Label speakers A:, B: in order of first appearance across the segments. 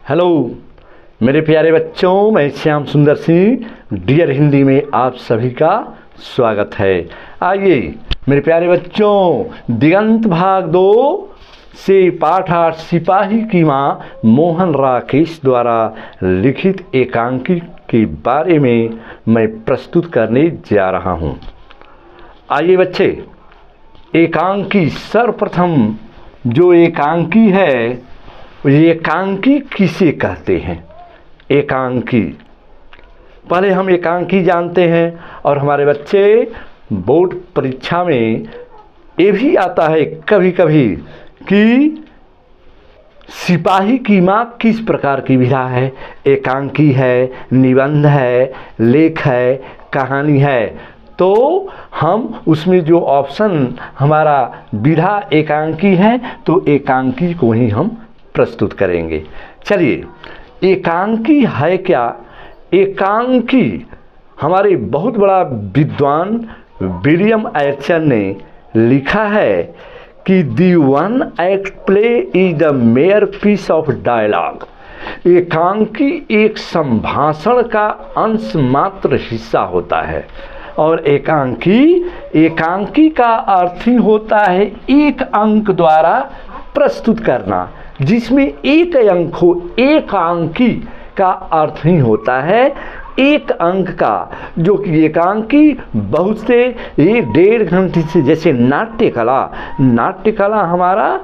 A: Hello मेरे प्यारे बच्चों, मैं श्याम सुंदर सिंह डियर हिंदी में आप सभी का स्वागत है। आइए मेरे प्यारे बच्चों, दिगंत भाग 2 से पाठ 8 सिपाही की माँ मोहन राकेश द्वारा लिखित एकांकी के बारे में मैं प्रस्तुत करने जा रहा हूँ। आइए बच्चे, एकांकी सर्वप्रथम जो एकांकी है, एकांकी किसे कहते हैं? एकांकी पहले हम एकांकी जानते हैं, और हमारे बच्चे बोर्ड परीक्षा में ये भी आता है कभी कभी कि सिपाही की माँ किस प्रकार की विधा है। एकांकी है, निबंध है, लेख है, कहानी है। तो हम उसमें जो ऑप्शन हमारा विधा एकांकी है, तो एकांकी को ही हम प्रस्तुत करेंगे। चलिए, एकांकी है क्या? एकांकी हमारे बहुत बड़ा विद्वान विलियम एर्चन ने लिखा है कि the one act play is the major piece of dialogue. एकांकी एक संभाषण का अंश मात्र हिस्सा होता है, और एकांकी का अर्थ ही होता है एक अंक द्वारा प्रस्तुत करना, जिसमें एक अंक हो। एकांकी का अर्थ ही होता है एक अंक का, जो कि एकांकी बहुत से 1-1.5 घंटे से, जैसे नाट्यकला हमारा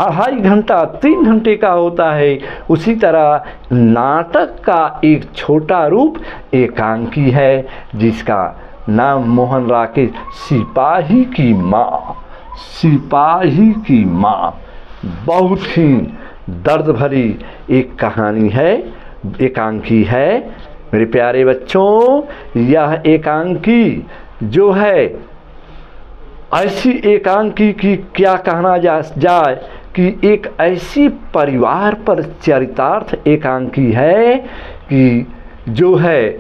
A: 2.5 घंटा 3 घंटे का होता है, उसी तरह नाटक का एक छोटा रूप एकांकी है, जिसका नाम मोहन राकेश सिपाही की माँ बहुत ही दर्द भरी एक कहानी है, एकांकी है। मेरे प्यारे बच्चों, यह एकांकी जो है, ऐसी एकांकी की क्या कहना जाए कि एक ऐसी परिवार पर चरितार्थ एकांकी है कि जो है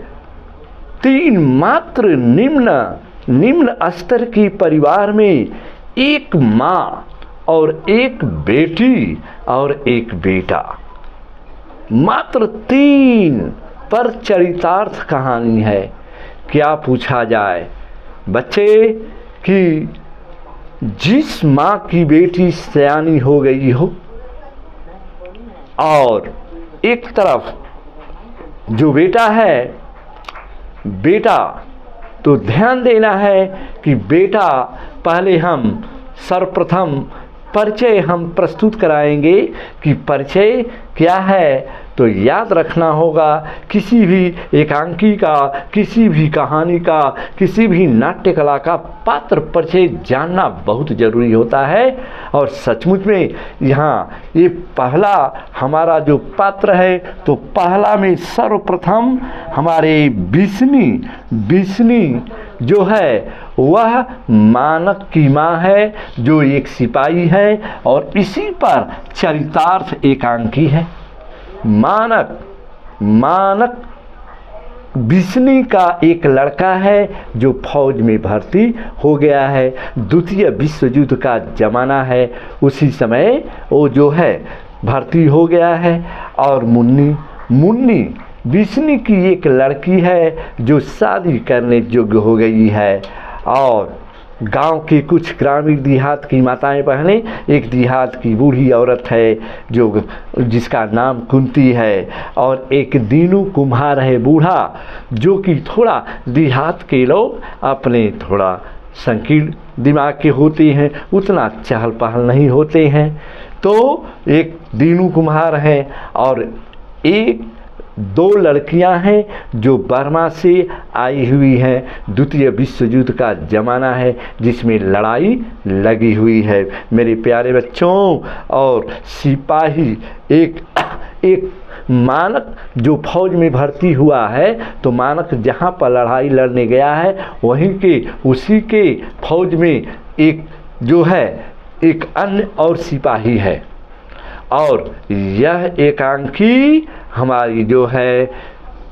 A: 3 मात्र निम्न स्तर की परिवार में एक माँ और एक बेटी और एक बेटा, मात्र 3 पर चरितार्थ कहानी है। क्या पूछा जाए बच्चे कि जिस माँ की बेटी सयानी हो गई हो, और एक तरफ जो बेटा है, बेटा तो ध्यान देना है कि बेटा, पहले हम सर्वप्रथम परिचय हम प्रस्तुत कराएंगे कि परिचय क्या है। तो याद रखना होगा, किसी भी एकांकी का, किसी भी कहानी का, किसी भी नाट्यकला का पात्र परिचय जानना बहुत ज़रूरी होता है। और सचमुच में यहाँ ये पहला हमारा जो पात्र है, तो पहला में सर्वप्रथम हमारे बिस्नी जो है वह मानक की माँ है, जो एक सिपाही है, और इसी पर चरितार्थ एकांकी है। मानक बिस्नी का एक लड़का है जो फौज में भर्ती हो गया है। द्वितीय विश्व युद्ध का ज़माना है, उसी समय वो जो है भर्ती हो गया है। और मुन्नी बिस्नी की एक लड़की है जो शादी करने योग्य हो गई है। और गांव के कुछ ग्रामीण देहात की माताएं पहले, एक देहात की बूढ़ी औरत है जिसका नाम कुंती है, और एक दीनू कुम्हार है बूढ़ा, जो कि थोड़ा देहात के लोग अपने थोड़ा संकीर्ण दिमाग के होते हैं, उतना चहल पहल नहीं होते हैं। तो एक दीनू कुम्हार है, और 2 लड़कियां हैं जो बर्मा से आई हुई हैं। द्वितीय विश्व युद्ध का ज़माना है, जिसमें लड़ाई लगी हुई है मेरे प्यारे बच्चों। और सिपाही एक मानक जो फौज में भर्ती हुआ है, तो मानक जहाँ पर लड़ाई लड़ने गया है, वहीं के उसी के फौज में एक जो है एक अन्य और सिपाही है। और यह एकांकी हमारी जो है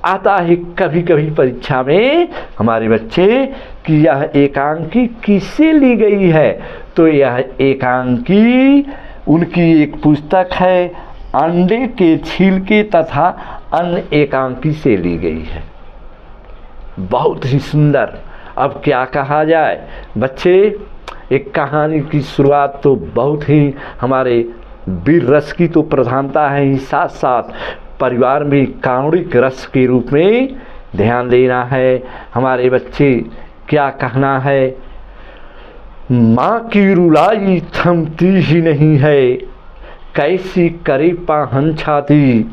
A: आता है कभी कभी परीक्षा में हमारे बच्चे कि यह एकांकी किससे ली गई है। तो यह एकांकी उनकी एक पुस्तक है अंडे के छिलके तथा अन्य एकांकी से ली गई है। बहुत ही सुंदर। अब क्या कहा जाए बच्चे, एक कहानी की शुरुआत तो बहुत ही हमारे वीर रस की तो प्रधानता है ही, साथ साथ परिवार में कारुणिक रस के रूप में ध्यान देना है। हमारे बच्चे क्या कहना है, माँ की रुलाई थमती ही नहीं है, कैसी करे पाहन छाती,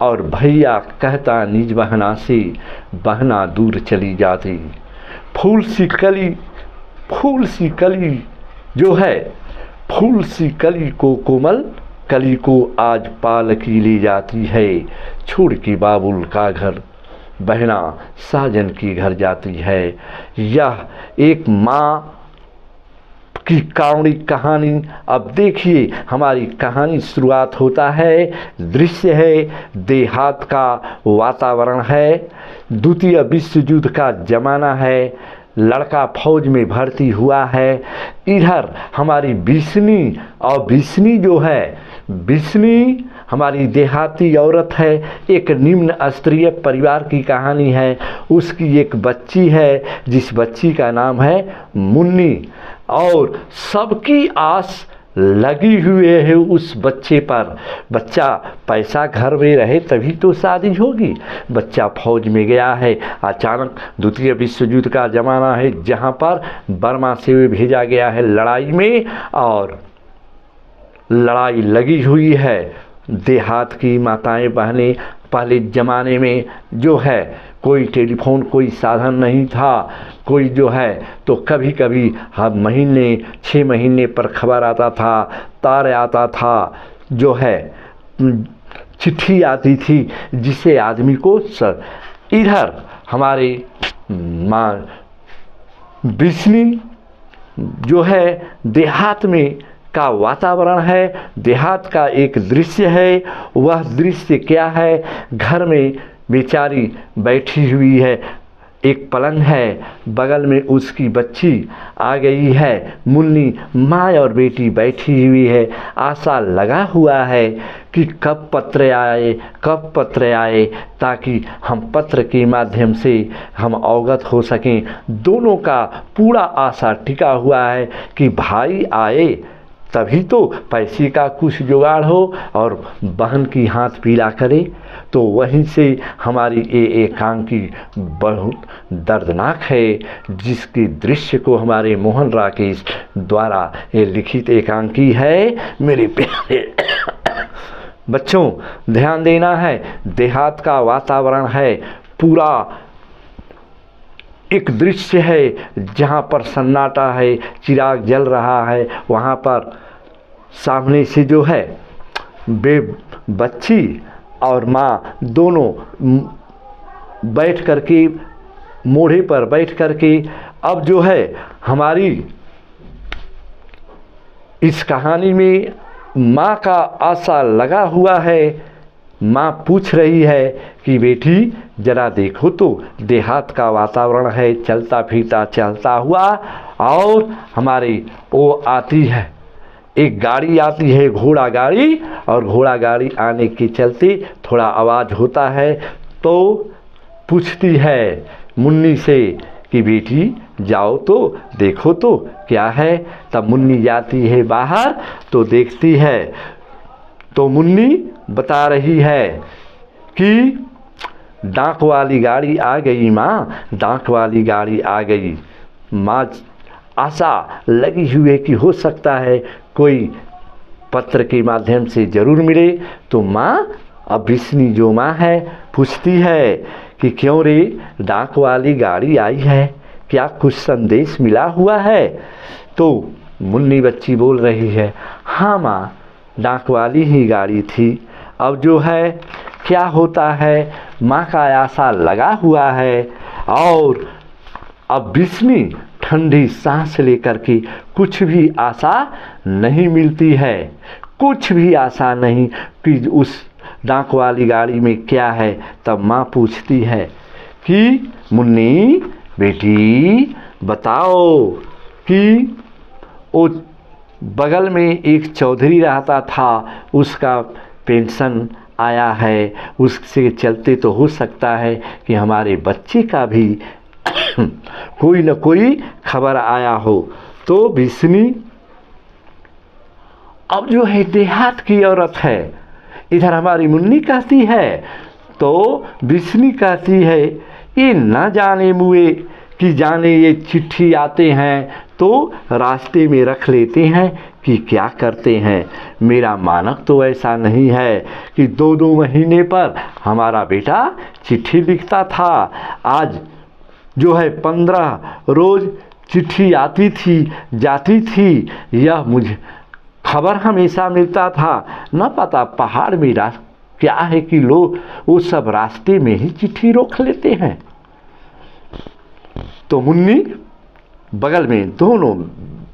A: और भैया कहता निज बहना से, बहना दूर चली जाती। फूल सी कली जो है, फूल सी कली को कोमल कली को आज पालकी ले जाती है, छोड़ के बाबुल का घर बहना साजन की घर जाती है। यह एक माँ की कारुणिक कहानी। अब देखिए हमारी कहानी शुरुआत होता है, दृश्य है देहात का वातावरण है, द्वितीय विश्व युद्ध का जमाना है, लड़का फौज में भर्ती हुआ है। इधर हमारी बिस्नी, और बिस्नी जो है, बिस्नी हमारी देहाती औरत है, एक निम्न स्तरीय परिवार की कहानी है। उसकी एक बच्ची है जिस बच्ची का नाम है मुन्नी, और सबकी आस लगी हुई है उस बच्चे पर। बच्चा पैसा घर में रहे तभी तो शादी होगी। बच्चा फौज में गया है, अचानक द्वितीय विश्व युद्ध का ज़माना है जहाँ पर बर्मा से भेजा गया है लड़ाई में, और लड़ाई लगी हुई है। देहात की माताएं बहनें, पहले ज़माने में जो है कोई टेलीफोन कोई साधन नहीं था, कोई जो है तो कभी कभी हर महीने 6 महीने पर खबर आता था, तार आता था, जो है चिट्ठी आती थी जिसे आदमी को इधर हमारे माँ बिस्नी जो है देहात में का वातावरण है, देहात का एक दृश्य है। वह दृश्य क्या है, घर में बेचारी बैठी हुई है, एक पलंग है, बगल में उसकी बच्ची आ गई है, मुन्नी माँ और बेटी बैठी हुई है। आशा लगा हुआ है कि कब पत्र आए ताकि हम पत्र के माध्यम से हम अवगत हो सकें। दोनों का पूरा आशा टिका हुआ है कि भाई आए तभी तो पैसे का कुछ जुगाड़ हो और बहन की हाथ पीला करे। तो वहीं से हमारी ये एकांकी बहुत दर्दनाक है, जिसके दृश्य को हमारे मोहन राकेश द्वारा ये लिखित एकांकी है। मेरे प्यारे बच्चों ध्यान देना है, देहात का वातावरण है, पूरा एक दृश्य है जहाँ पर सन्नाटा है, चिराग जल रहा है। वहाँ पर सामने से जो है बच्ची और माँ दोनों बैठ करके, मोढ़े पर बैठ करके, अब जो है हमारी इस कहानी में माँ का आशा लगा हुआ है। माँ पूछ रही है कि बेटी जरा देखो तो देहात का वातावरण है, चलता फिरता चलता हुआ, और हमारी वो आती है, एक गाड़ी आती है, घोड़ा गाड़ी, और घोड़ा गाड़ी आने के चलते थोड़ा आवाज़ होता है। तो पूछती है मुन्नी से कि बेटी जाओ तो देखो तो क्या है। तब मुन्नी जाती है बाहर तो देखती है, तो मुन्नी बता रही है कि डाक वाली गाड़ी आ गई माँ, डाक वाली गाड़ी आ गई। माँ आशा लगी हुई है कि हो सकता है कोई पत्र के माध्यम से ज़रूर मिले। तो माँ अब बिस्नी जो माँ है पूछती है कि क्यों रे, डाक वाली गाड़ी आई है, क्या कुछ संदेश मिला हुआ है। तो मुन्नी बच्ची बोल रही है, हाँ माँ, डाक वाली ही गाड़ी थी। अब जो है क्या होता है, माँ का आशा लगा हुआ है, और अब बिस्नी ठंडी सांस लेकर के कुछ भी आशा नहीं मिलती है, कुछ भी आशा नहीं कि उस डाक वाली गाड़ी में क्या है। तब माँ पूछती है कि मुन्नी बेटी बताओ कि वो बगल में एक चौधरी रहता था, उसका पेंशन आया है, उससे चलते तो हो सकता है कि हमारे बच्चे का भी कोई न कोई खबर आया हो। तो बिस्नी अब जो है देहात की औरत है, इधर हमारी मुन्नी कहती है, तो बिस्नी कहती है ये न जाने मुए कि जाने ये चिट्ठी आते हैं तो रास्ते में रख लेते हैं कि क्या करते हैं। मेरा मानक तो ऐसा नहीं है कि 2-2 महीने पर हमारा बेटा चिट्ठी लिखता था। आज जो है 15 रोज़ चिट्ठी आती थी जाती थी, यह मुझे खबर हमेशा मिलता था। न पता पहाड़ में क्या है कि लोग वो सब रास्ते में ही चिट्ठी रोक लेते हैं। तो मुन्नी बगल में दोनों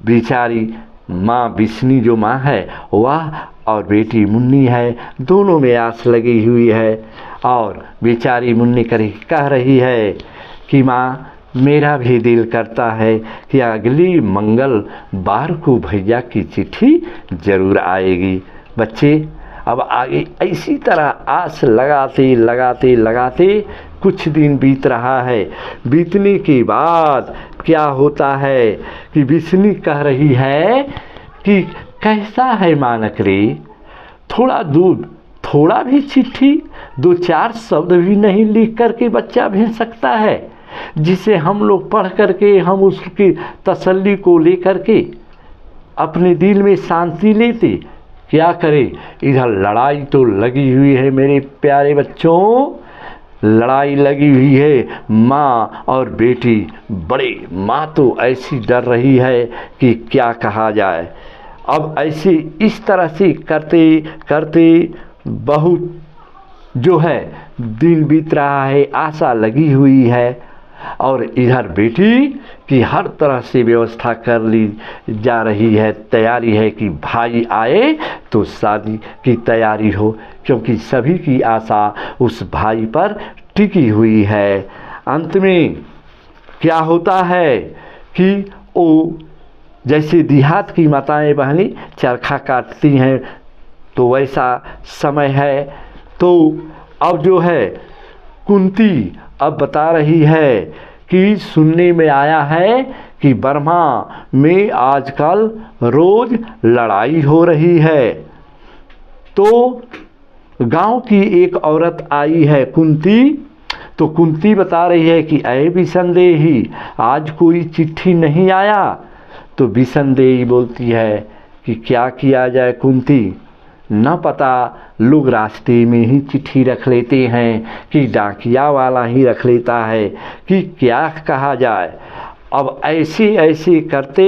A: बेचारी माँ बिस्नी जो माँ है वह और बेटी मुन्नी है, दोनों में आस लगी हुई है। और बेचारी मुन्नी कह रही है कि माँ मेरा भी दिल करता है कि अगली मंगलवार को भैया की चिट्ठी ज़रूर आएगी। बच्चे अब आगे इसी तरह आस लगाते लगाते लगाते कुछ दिन बीत रहा है। बीतने के बाद क्या होता है कि बिस्नी कह रही है कि कैसा है मानक रे, थोड़ा दूध, थोड़ा भी चिट्ठी 2-4 शब्द भी नहीं लिख करके बच्चा भेज सकता है, जिसे हम लोग पढ़ करके हम उसकी तसल्ली को लेकर के अपने दिल में शांति लेते। क्या करें, इधर लड़ाई तो लगी हुई है मेरे प्यारे बच्चों, लड़ाई लगी हुई है माँ और बेटी। बड़े माँ तो ऐसी डर रही है कि क्या कहा जाए। अब ऐसे इस तरह से करते करते बहुत जो है दिन बीत रहा है, आशा लगी हुई है। और इधर बेटी की हर तरह से व्यवस्था कर ली जा रही है, तैयारी है कि भाई आए तो शादी की तैयारी हो, क्योंकि सभी की आशा उस भाई पर टिकी हुई है। अंत में क्या होता है कि वो जैसे देहात की माताएं बहनें चरखा काटती हैं तो वैसा समय है। तो अब जो है कुंती अब बता रही है कि सुनने में आया है कि बर्मा में आजकल रोज़ लड़ाई हो रही है। तो गांव की एक औरत आई है कुंती, तो कुंती बता रही है कि ऐ बिसंदेही आज कोई चिट्ठी नहीं आया। तो बिसंदेही बोलती है कि क्या किया जाए कुंती, न पता लोग रास्ते में ही चिट्ठी रख लेते हैं कि डाकिया वाला ही रख लेता है कि क्या कहा जाए। अब ऐसे ऐसे करते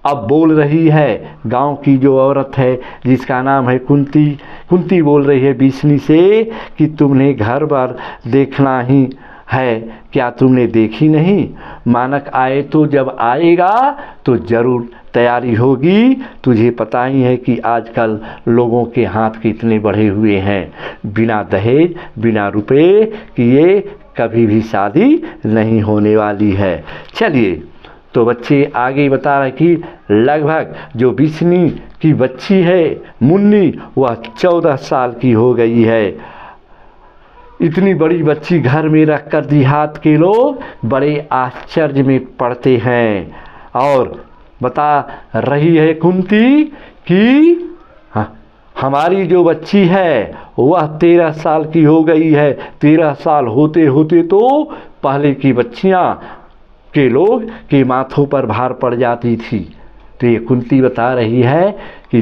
A: अब बोल रही है गांव की जो औरत है जिसका नाम है कुंती, कुंती बोल रही है बिस्नी से कि तुमने घर बार देखना ही है, क्या तुमने देखी नहीं? मानक आए तो जब आएगा तो ज़रूर तैयारी होगी। तुझे पता ही है कि आजकल लोगों के हाथ कितने बढ़े हुए हैं, बिना दहेज बिना रुपए किए कभी भी शादी नहीं होने वाली है। चलिए तो बच्चे आगे बता रहे कि लगभग जो बिस्नी की बच्ची है मुन्नी, वह 14 साल की हो गई है। इतनी बड़ी बच्ची घर में रख कर देहात के लोग बड़े आश्चर्य में पड़ते हैं। और बता रही है कुंती कि हमारी जो बच्ची है वह 13 साल की हो गई है। 13 साल होते होते तो पहले की बच्चियां के लोग के माथों पर भार पड़ जाती थी। तो ये कुंती बता रही है कि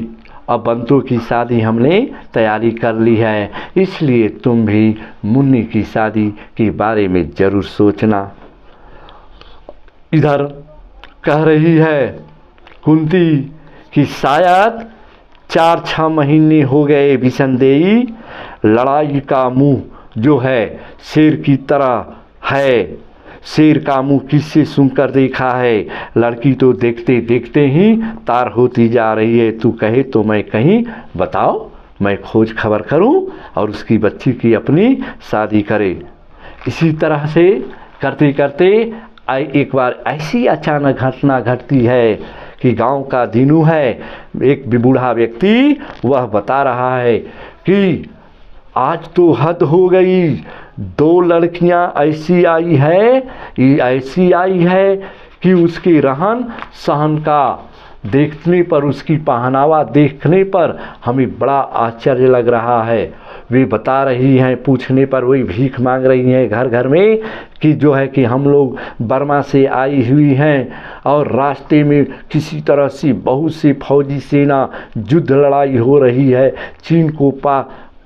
A: अब बंतों की शादी हमने तैयारी कर ली है, इसलिए तुम भी मुन्नी की शादी के बारे में ज़रूर सोचना। इधर कह रही है कुंती कि शायद 4-6 महीने हो गए बिसंदेई, लड़ाई का मुंह जो है शेर की तरह है। शेर का मुंह किससे सुनकर देखा है, लड़की तो देखते देखते ही तार होती जा रही है। तू कहे तो मैं कहीं बताओ, मैं खोज खबर करूं और उसकी बच्ची की अपनी शादी करे। इसी तरह से करते करते एक बार ऐसी अचानक घटना घटती है कि गांव का दीनू है, एक बूढ़ा व्यक्ति, वह बता रहा है कि आज तो हद हो गई, 2 लड़कियां ऐसी आई है कि उसके रहन सहन का देखने पर, उसकी पहनावा देखने पर हमें बड़ा आश्चर्य लग रहा है। वे बता रही हैं, पूछने पर वही भीख मांग रही हैं घर घर में कि जो है कि हम लोग बर्मा से आई हुई हैं और रास्ते में किसी तरह से बहुत से फौजी सेना युद्ध लड़ाई हो रही है। चीन को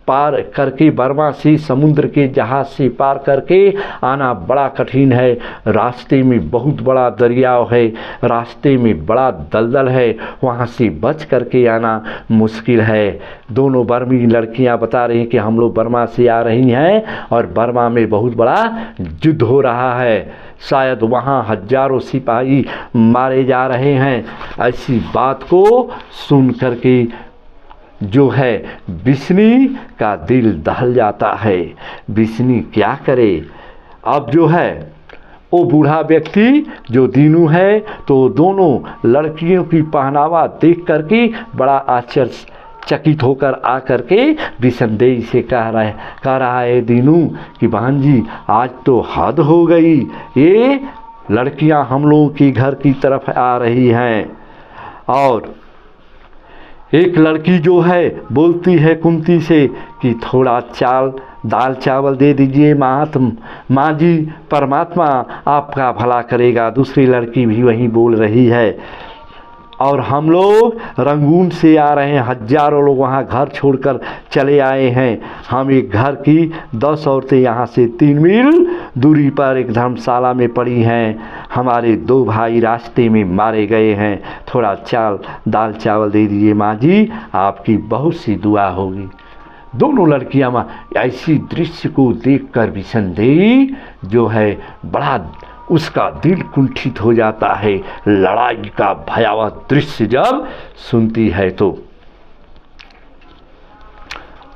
A: पार करके, बर्मा से समुद्र के जहाज़ से पार करके आना बड़ा कठिन है। रास्ते में बहुत बड़ा दरियाव है, रास्ते में बड़ा दलदल है, वहाँ से बच करके आना मुश्किल है। दोनों बर्मी लड़कियाँ बता रही हैं कि हम लोग बर्मा से आ रही हैं और बर्मा में बहुत बड़ा युद्ध हो रहा है, शायद वहाँ हजारों सिपाही मारे जा रहे हैं। ऐसी बात को सुन करके जो है बिस्नी का दिल दहल जाता है। बिस्नी क्या करे? अब जो है वो बूढ़ा व्यक्ति जो दीनू है, तो दोनों लड़कियों की पहनावा देख करके बड़ा आश्चर्यचकित होकर आकर के बिसनदेई से कह रहा है दीनू कि बहन जी आज तो हद हो गई, ये लड़कियां हम लोगों के घर की तरफ आ रही हैं। और एक लड़की जो है बोलती है कुंती से कि थोड़ा दाल चावल दे दीजिए माँ जी, परमात्मा आपका भला करेगा। दूसरी लड़की भी वहीं बोल रही है। और हम लोग रंगून से आ रहे हैं, हजारों लोग वहाँ घर छोड़कर चले आए हैं। हम एक घर की 10 औरतें यहाँ से 3 मील दूरी पर एक धर्मशाला में पड़ी हैं। हमारे 2 भाई रास्ते में मारे गए हैं। थोड़ा दाल चावल दे दीजिए माँ जी, आपकी बहुत सी दुआ होगी। दोनों लड़कियाँ माँ ऐसी दृश्य को देखकर बिसनदेई जो है बड़ा उसका दिल कुंठित हो जाता है। लड़ाई का भयावह दृश्य जब सुनती है तो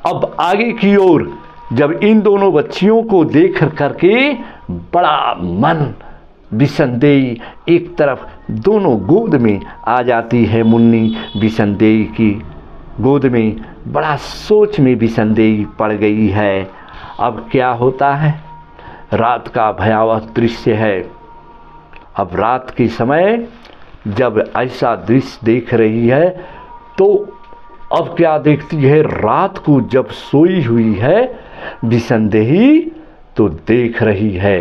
A: अब आगे की ओर जब इन दोनों बच्चियों को देख करके बड़ा मन बिसनदेई एक तरफ, दोनों गोद में आ जाती है। मुन्नी बिसनदेई की गोद में बड़ा सोच में बिसनदेई पड़ गई है। अब क्या होता है? रात का भयावह दृश्य है। अब रात के समय जब ऐसा दृश्य देख रही है तो अब क्या देखती है? रात को जब सोई हुई है बिसनदेई तो देख रही है,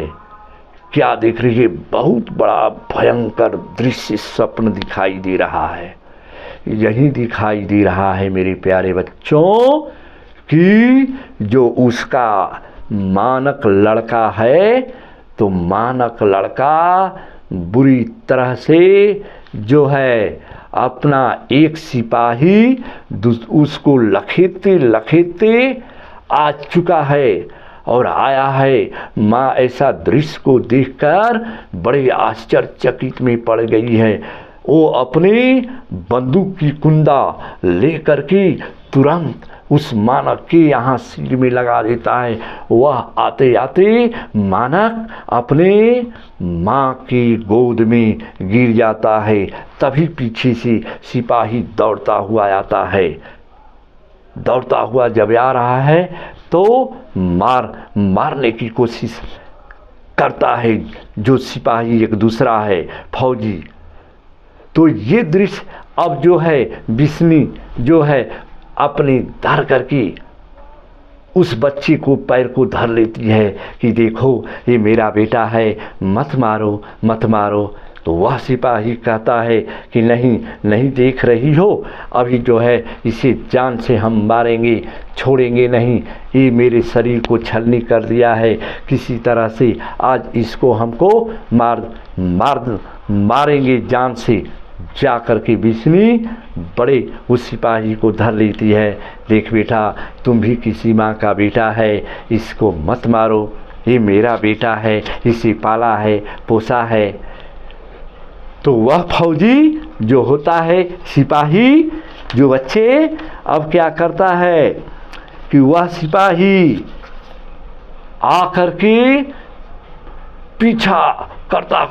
A: क्या देख रही है? बहुत बड़ा भयंकर दृश्य स्वप्न दिखाई दे रहा है। यही दिखाई दे रहा है मेरे प्यारे बच्चों कि जो उसका मानक लड़का है, तो मानक लड़का बुरी तरह से जो है अपना एक सिपाही उसको लखेते आ चुका है और आया है। माँ ऐसा दृश्य को देखकर बड़े आश्चर्यचकित में पड़ गई है। वो अपनी बंदूक की कुंदा लेकर के तुरंत उस मानक के यहाँ सिर में लगा देता है। वह आते आते मानक अपने माँ की गोद में गिर जाता है। तभी पीछे से सिपाही दौड़ता हुआ आता है। दौड़ता हुआ जब आ रहा है तो मारने की कोशिश करता है जो सिपाही एक दूसरा है फौजी। तो ये दृश्य अब जो है बिस्नी जो है अपनी धर करके उस बच्ची को पैर को धर लेती है कि देखो ये मेरा बेटा है, मत मारो मत मारो। तो वह सिपाही कहता है कि नहीं देख रही हो, अभी जो है इसे जान से हम मारेंगे, छोड़ेंगे नहीं। ये मेरे शरीर को छलनी कर दिया है, किसी तरह से आज इसको हमको मारेंगे जान से। जा कर के बिस्नी बड़े उस सिपाही को धर लेती है। देख बेटा, तुम भी किसी माँ का बेटा है, इसको मत मारो, ये मेरा बेटा है, इसे पाला है पोसा है। तो वह फौजी जो होता है सिपाही जो बच्चे, अब क्या करता है कि वह सिपाही आ कर के पीछा करता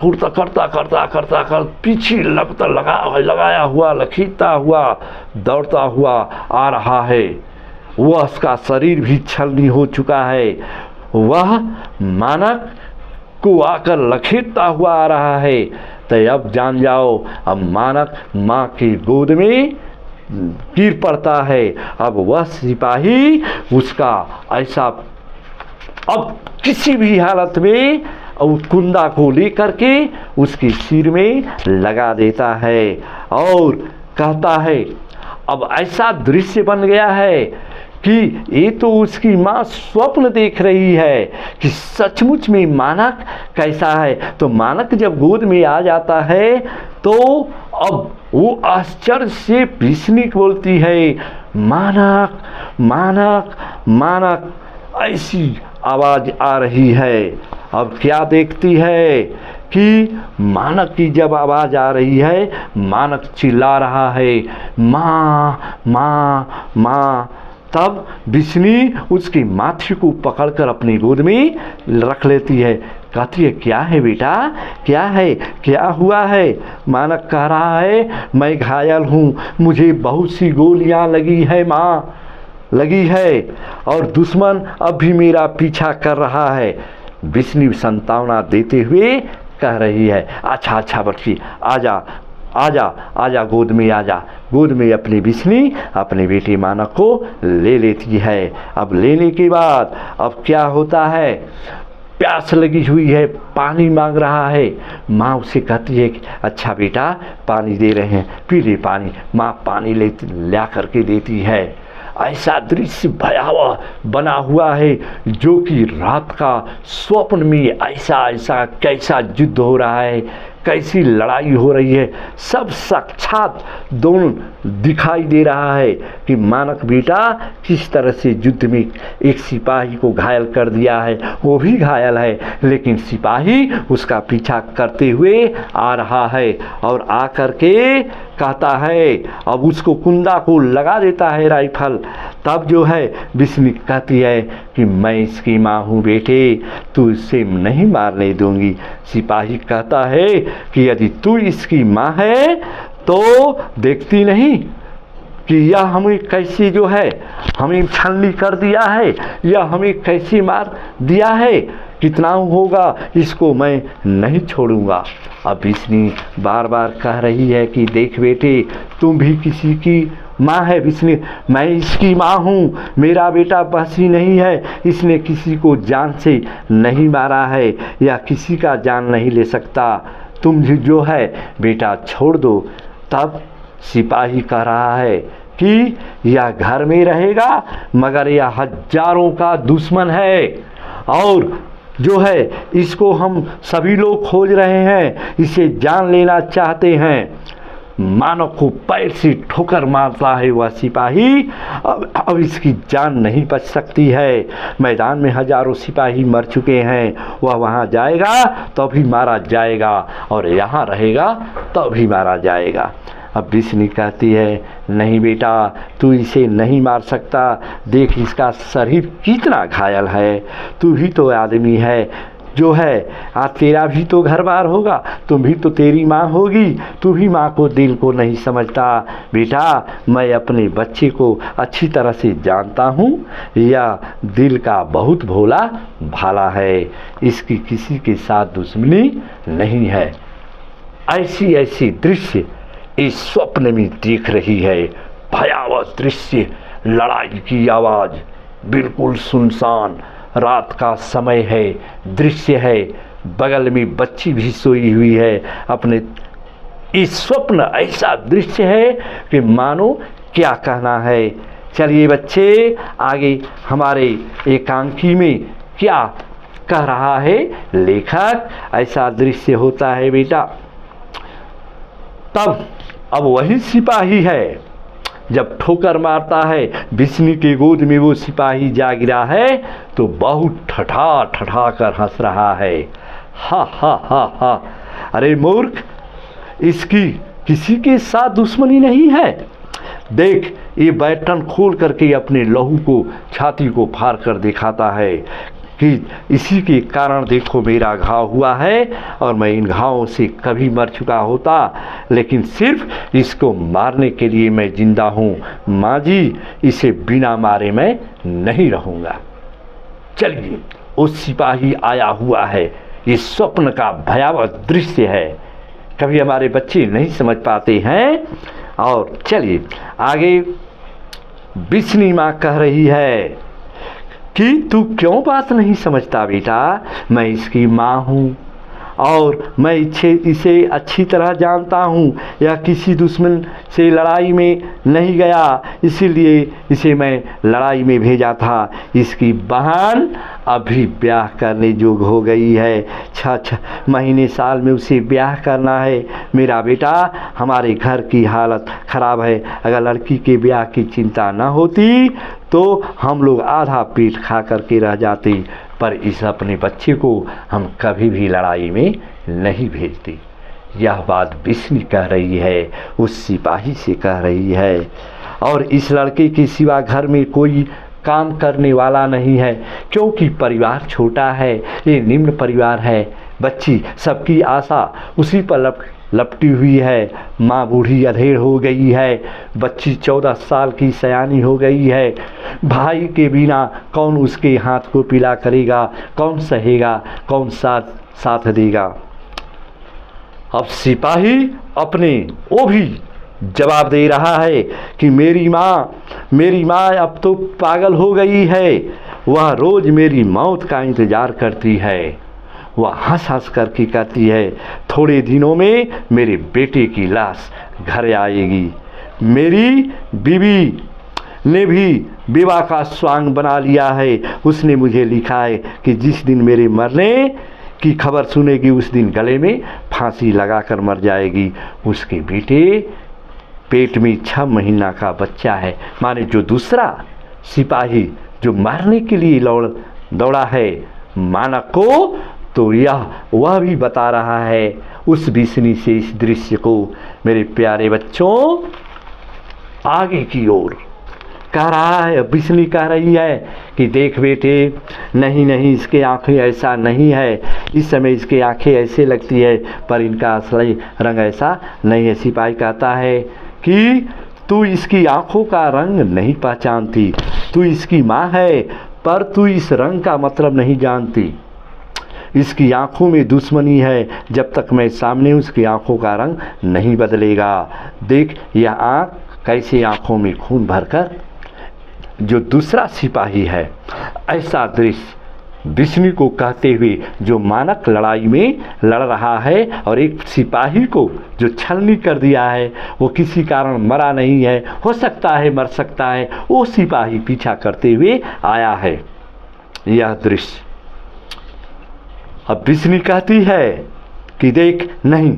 A: पीछे लगाया हुआ लखीरता हुआ दौड़ता हुआ आ रहा है। वह उसका शरीर भी छलनी हो चुका है। वह मानक को आकर लखेरता हुआ आ रहा है। तो अब जान जाओ, अब मानक माँ की गोद में गिर पड़ता है। अब वह सिपाही उसका ऐसा अब किसी भी हालत में उस कुंदा को लेकर के उसके सिर में लगा देता है और कहता है, अब ऐसा दृश्य बन गया है कि ये तो उसकी माँ स्वप्न देख रही है कि सचमुच में मानक कैसा है। तो मानक जब गोद में आ जाता है तो अब वो आश्चर्य से भीषणी बोलती है, मानक मानक मानक, ऐसी आवाज़ आ रही है। अब क्या देखती है कि मानक की जब आवाज़ आ रही है, मानक चिल्ला रहा है, माँ माँ माँ। तब बिस्नी उसकी माथे को पकड़कर अपनी गोद में रख लेती है। कहती है, क्या है बेटा, क्या है, क्या हुआ है? मानक कह रहा है, मैं घायल हूँ, मुझे बहुत सी गोलियाँ लगी है माँ, लगी है, और दुश्मन अब भी मेरा पीछा कर रहा है। बिस्नी संतावना देते हुए कह रही है, अच्छा अच्छा बच्ची, आजा आजा आजा, गोद में आजा। गोद में अपनी बिस्नी अपने बेटी मानक को ले लेती है। अब लेने के बाद अब क्या होता है, प्यास लगी हुई है, पानी मांग रहा है। माँ उसे कहती है कि अच्छा बेटा, पानी दे रहे हैं, पी ले पानी। माँ पानी ला करके देती है। ऐसा दृश्य भयावह बना हुआ है जो कि रात का स्वप्न में ऐसा कैसा युद्ध हो रहा है, कैसी लड़ाई हो रही है, सब साक्षात दोनों दिखाई दे रहा है कि मानक बेटा किस तरह से युद्ध में एक सिपाही को घायल कर दिया है। वो भी घायल है, लेकिन सिपाही उसका पीछा करते हुए आ रहा है और आकर के कहता है, अब उसको कुंदा को लगा देता है राइफल। तब जो है बिस्नी कहती है कि मैं इसकी माँ हूँ बेटे, तू इसे नहीं मारने दूंगी। सिपाही कहता है कि यदि तू इसकी माँ है तो देखती नहीं कि यह हमें कैसी जो है हमें छलनी कर दिया है, या हमें कैसी मार दिया है, कितना होगा, इसको मैं नहीं छोड़ूंगा। अब बिस्नी बार बार कह रही है कि देख बेटे, तुम भी किसी की माँ है। बिस्नी, मैं इसकी माँ हूँ, मेरा बेटा बसी नहीं है, इसने किसी को जान से नहीं मारा है या किसी का जान नहीं ले सकता, तुम जो है बेटा छोड़ दो। तब सिपाही कह रहा है कि यह घर में रहेगा मगर यह हजारों का दुश्मन है और जो है इसको हम सभी लोग खोज रहे हैं, इसे जान लेना चाहते हैं। मानव को पैर से ठोकर मारता है वह सिपाही। अब इसकी जान नहीं बच सकती है। मैदान में हजारों सिपाही मर चुके हैं, वह वहाँ जाएगा तो भी मारा जाएगा और यहाँ रहेगा तो भी मारा जाएगा। अब बिस्नी कहती है, नहीं बेटा, तू इसे नहीं मार सकता, देख इसका शरीर कितना घायल है, तू भी तो आदमी है जो है, तेरा भी तो घर बार होगा, तुम भी तो तेरी माँ होगी, तू भी माँ को दिल को नहीं समझता। बेटा, मैं अपने बच्चे को अच्छी तरह से जानता हूँ, यह दिल का बहुत भोला भाला है, इसकी किसी के साथ दुश्मनी नहीं है। ऐसी ऐसी दृश्य इस स्वप्न में देख रही है। भयावह दृश्य, लड़ाई की आवाज़, बिल्कुल सुनसान, रात का समय है, दृश्य है, बगल में बच्ची भी सोई हुई है अपने। इस स्वप्न ऐसा दृश्य है कि मानो क्या कहना है। चलिए बच्चे, आगे हमारे एकांकी में क्या कह रहा है लेखक। ऐसा दृश्य होता है बेटा। तब अब वही सिपाही है, जब ठोकर मारता है बिस्नी के गोद में वो सिपाही जा गिरा है तो बहुत ठठा कर हंस रहा है। हा हा हा हा, अरे मूर्ख, इसकी किसी के साथ दुश्मनी नहीं है। देख, ये बैठन खोल करके अपने लहू को, छाती को फाड़ कर दिखाता है। कि इसी के कारण देखो मेरा घाव हुआ है, और मैं इन घावों से कभी मर चुका होता, लेकिन सिर्फ इसको मारने के लिए मैं जिंदा हूँ। माँ जी, इसे बिना मारे मैं नहीं रहूँगा। चलिए, वो सिपाही आया हुआ है। ये स्वप्न का भयावह दृश्य है, कभी हमारे बच्चे नहीं समझ पाते हैं। और चलिए आगे, बिस्नी माँ कह रही है कि तू क्यों बात नहीं समझता बेटा, मैं इसकी माँ हूँ और मैं इसे अच्छी तरह जानता हूँ। यह किसी दुश्मन से लड़ाई में नहीं गया, इसीलिए इसे मैं लड़ाई में भेजा था। इसकी बहन अभी ब्याह करने योग्य हो गई है, 6 महीने साल में उसे ब्याह करना है। मेरा बेटा, हमारे घर की हालत ख़राब है। अगर लड़की के ब्याह की चिंता न होती तो हम लोग आधा पेट खा करके रह जाते, पर इस अपने बच्चे को हम कभी भी लड़ाई में नहीं भेजते। यह बात बिस्नी कह रही है, उस सिपाही से कह रही है। और इस लड़के के सिवा घर में कोई काम करने वाला नहीं है, क्योंकि परिवार छोटा है, ये निम्न परिवार है। बच्ची, सबकी आशा उसी पर लपटी हुई है। माँ बूढ़ी अधेड़ हो गई है, बच्ची 14 साल की सयानी हो गई है। भाई के बिना कौन उसके हाथ को पीला करेगा, कौन सहेगा, कौन साथ देगा। अब सिपाही अपने वो भी जवाब दे रहा है कि मेरी माँ अब तो पागल हो गई है। वह रोज़ मेरी मौत का इंतज़ार करती है। वह हंस करके कहती है, थोड़े दिनों में मेरे बेटे की लाश घर आएगी। मेरी बीवी ने भी विवाह का स्वांग बना लिया है। उसने मुझे लिखा है कि जिस दिन मेरे मरने की खबर सुनेगी उस दिन गले में फांसी लगाकर मर जाएगी। उसके बेटे पेट में 6 महीना का बच्चा है। माने जो दूसरा सिपाही जो मारने के लिए दौड़ा है मानक को, तो वह भी बता रहा है उस बिस्नी से इस दृश्य को। मेरे प्यारे बच्चों, आगे की ओर कह रहा है, बिस्नी कह रही है कि देख बेटे, नहीं इसके आँखें ऐसा नहीं है, इस समय इसके आँखें ऐसे लगती है, पर इनका असली रंग ऐसा नहीं है। सिपाही कहता है कि तू इसकी आँखों का रंग नहीं पहचानती, तू इसकी माँ है, पर तू इस रंग का मतलब नहीं जानती। इसकी आँखों में दुश्मनी है, जब तक मैं सामने उसकी आँखों का रंग नहीं बदलेगा। देख यह आँख कैसे आँखों में खून भरकर जो दूसरा सिपाही है, ऐसा दृश्य बिस्नी को कहते हुए जो मानक लड़ाई में लड़ रहा है और एक सिपाही को जो छलनी कर दिया है, वो किसी कारण मरा नहीं है, हो सकता है मर सकता है, वो सिपाही पीछा करते हुए आया है। यह दृश्य अब बिस्नी कहती है कि देख, नहीं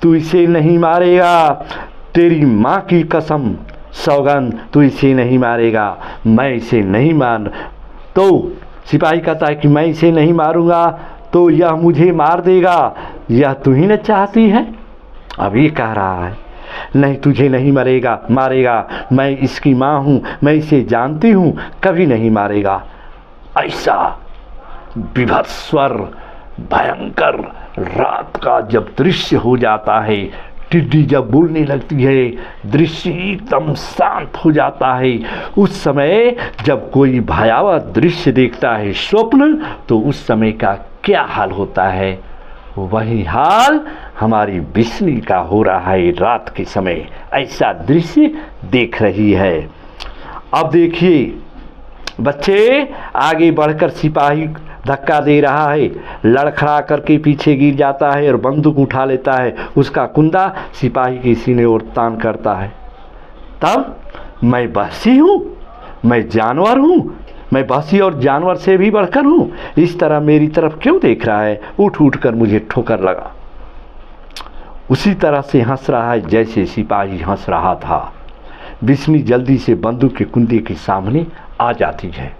A: तू इसे नहीं मारेगा, तेरी माँ की कसम सौगंध, तू इसे नहीं मारेगा, मैं इसे नहीं मार। तो सिपाही कहता है कि मैं इसे नहीं मारूंगा तो यह मुझे मार देगा, यह तू ही न चाहती है। अब ये कह रहा है नहीं, तुझे नहीं मारेगा, मैं इसकी माँ हूँ, मैं इसे जानती हूँ, कभी नहीं मारेगा। ऐसा विभत्स्वर भयंकर रात का जब दृश्य हो जाता है, टिड्डी जब बोलने लगती है, दृश्य एकदम शांत हो जाता है। उस समय जब कोई भयावह दृश्य देखता है स्वप्न, तो उस समय का क्या हाल होता है, वही हाल हमारी बिस्नी का हो रहा है। रात के समय ऐसा दृश्य देख रही है। अब देखिए बच्चे, आगे बढ़कर सिपाही धक्का दे रहा है, लड़खड़ा करके पीछे गिर जाता है और बंदूक उठा लेता है, उसका कुंदा सिपाही के सीने और तान करता है। तब मैं बहसी हूँ, मैं जानवर हूँ, मैं बहसी और जानवर से भी बढ़कर हूँ, इस तरह मेरी तरफ क्यों देख रहा है। उठ कर मुझे ठोकर लगा। उसी तरह से हंस रहा है जैसे सिपाही हंस रहा था। बिस्नी जल्दी से बंदूक के कुंदे के सामने आ जाती है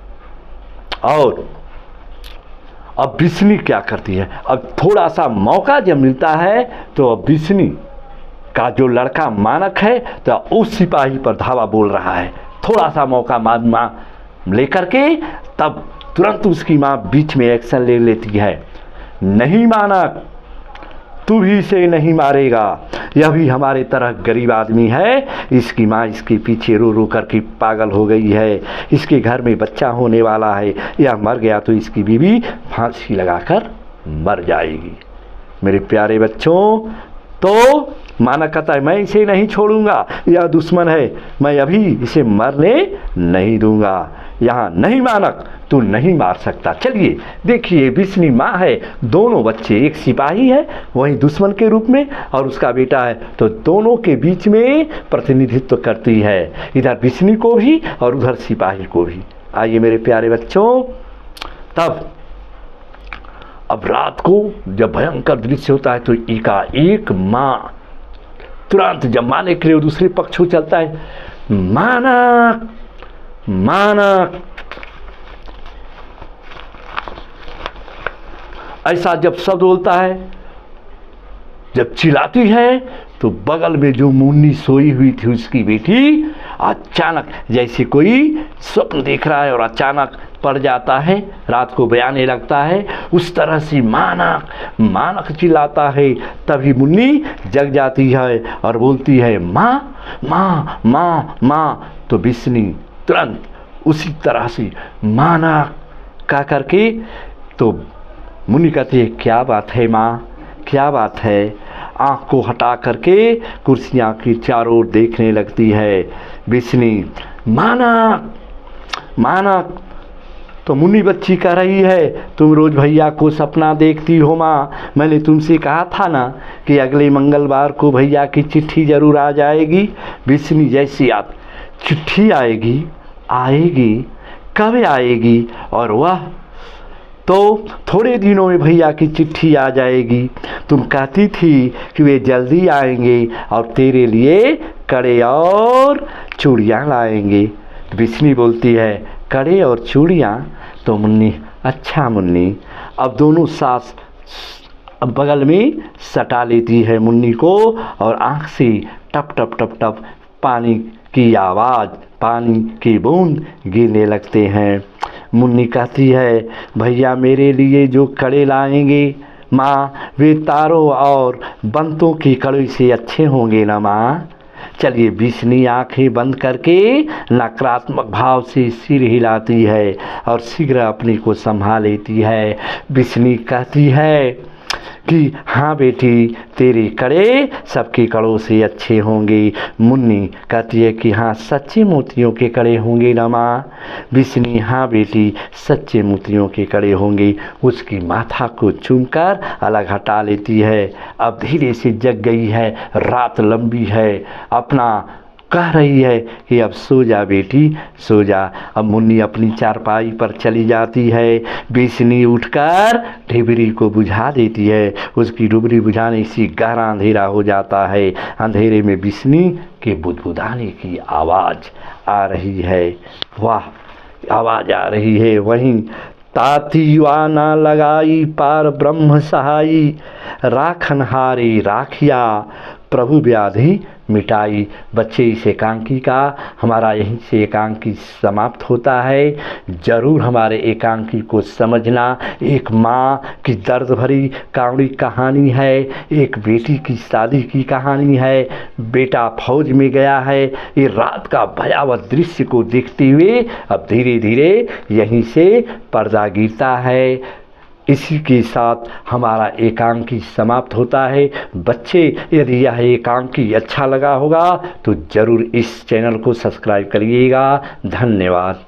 A: और अब बिस्नी क्या करती है, अब थोड़ा सा मौका जब मिलता है तो अब बिस्नी का जो लड़का मानक है तो उस सिपाही पर धावा बोल रहा है। थोड़ा सा मौका लेकर के तब तुरंत उसकी माँ बीच में एक्शन ले लेती है, नहीं मानक, तू भी इसे नहीं मारेगा, यह भी हमारे तरह गरीब आदमी है। इसकी माँ इसके पीछे रो रो करके पागल हो गई है, इसके घर में बच्चा होने वाला है, यह मर गया तो इसकी बीवी फांसी लगाकर मर जाएगी। मेरे प्यारे बच्चों, तो मानक कहता है मैं इसे नहीं छोड़ूंगा, यह दुश्मन है, मैं अभी इसे मरने नहीं दूंगा। यहाँ नहीं मानक, तू नहीं मार सकता। चलिए देखिए, बिस्नी माँ है, दोनों बच्चे, एक सिपाही है वहीं दुश्मन के रूप में और उसका बेटा है, तो दोनों के बीच में प्रतिनिधित्व करती है, इधर बिस्नी को भी और उधर सिपाही को भी। आइए मेरे प्यारे बच्चों, तब अब रात को जब भयंकर दृश्य होता है तो एकाएक माँ तुरंत जब मारने के लिए दूसरे पक्ष को चलता है, मानक मानक, ऐसा जब शब्द बोलता है, जब चिल्लाती है, तो बगल में जो मुन्नी सोई हुई थी उसकी बेटी अचानक जैसे कोई स्वप्न देख रहा है और अचानक पड़ जाता है, रात को बयाने लगता है, उस तरह से मानक मानक चिल्लाता है। तभी मुन्नी जग जाती है और बोलती है माँ माँ माँ माँ। तो बिस्नी तुरंत उसी तरह से मानक कह करके, तो मुन्नी कहती है क्या बात है माँ, क्या बात है। आँख को हटा करके कुर्सियाँ की चारों ओर देखने लगती है बिस्नी, मानक मानक। तो मुन्नी बच्ची कह रही है, तुम रोज़ भैया को सपना देखती हो माँ, मैंने तुमसे कहा था ना कि अगले मंगलवार को भैया की चिट्ठी ज़रूर आ जाएगी। बिस्नी जैसी आप चिट्ठी आएगी, आएगी कब आएगी, और वह तो थोड़े दिनों में भैया की चिट्ठी आ जाएगी। तुम कहती थी कि वे जल्दी आएंगे और तेरे लिए कड़े और चूड़ियाँ लाएंगे। बिस्नी बोलती है कड़े और चूड़ियाँ। तो मुन्नी, अच्छा मुन्नी। अब दोनों सास बगल में सटा लेती है मुन्नी को और आँख से टप टप टप टप पानी की आवाज़, पानी की बूंद गिरने लगते हैं। मुन्नी कहती है भैया मेरे लिए जो कड़े लाएंगे माँ, वे तारों और बंतों की कड़ी से अच्छे होंगे ना माँ। चलिए बिस्नी आंखें बंद करके नकारात्मक भाव से सिर हिलाती है और शीघ्र अपने को संभाल लेती है। बिस्नी कहती है कि हाँ बेटी, तेरे कड़े सबके कड़ों से अच्छे होंगे। मुन्नी कहती है कि हाँ सच्चे मोतियों के कड़े होंगे ना माँ। बिस्नी हाँ बेटी, सच्चे मोतियों के कड़े होंगे। उसकी माथा को चूमकर अलग हटा लेती है। अब धीरे से जग गई है, रात लंबी है, अपना कह रही है कि अब सो जा बेटी, सो जा। अब मुन्नी अपनी चारपाई पर चली जाती है। बिस्नी उठकर डिबरी को बुझा देती है। उसकी डिबरी बुझाने से गहरा अंधेरा हो जाता है। अंधेरे में बिस्नी के बुदबुदाने की आवाज़ आ रही है। वाह, आवाज़ आ रही है। वहीं तातीवा ना लगाई पार ब्रह्म सहाई, राखनहारी राखिया प्रभु व्याधि मिटाई। बच्चे, इस एकांकी का हमारा यहीं से एकांकी समाप्त होता है। ज़रूर हमारे एकांकी को समझना। एक माँ की दर्द भरी कावड़ी कहानी है, एक बेटी की शादी की कहानी है। बेटा फौज में गया है। ये रात का भयावह दृश्य को देखते हुए अब धीरे धीरे यहीं से पर्दा गिरता है। इसी के साथ हमारा एकांकी समाप्त होता है। बच्चे, यदि यह एकांकी अच्छा लगा होगा तो ज़रूर इस चैनल को सब्सक्राइब करिएगा। धन्यवाद।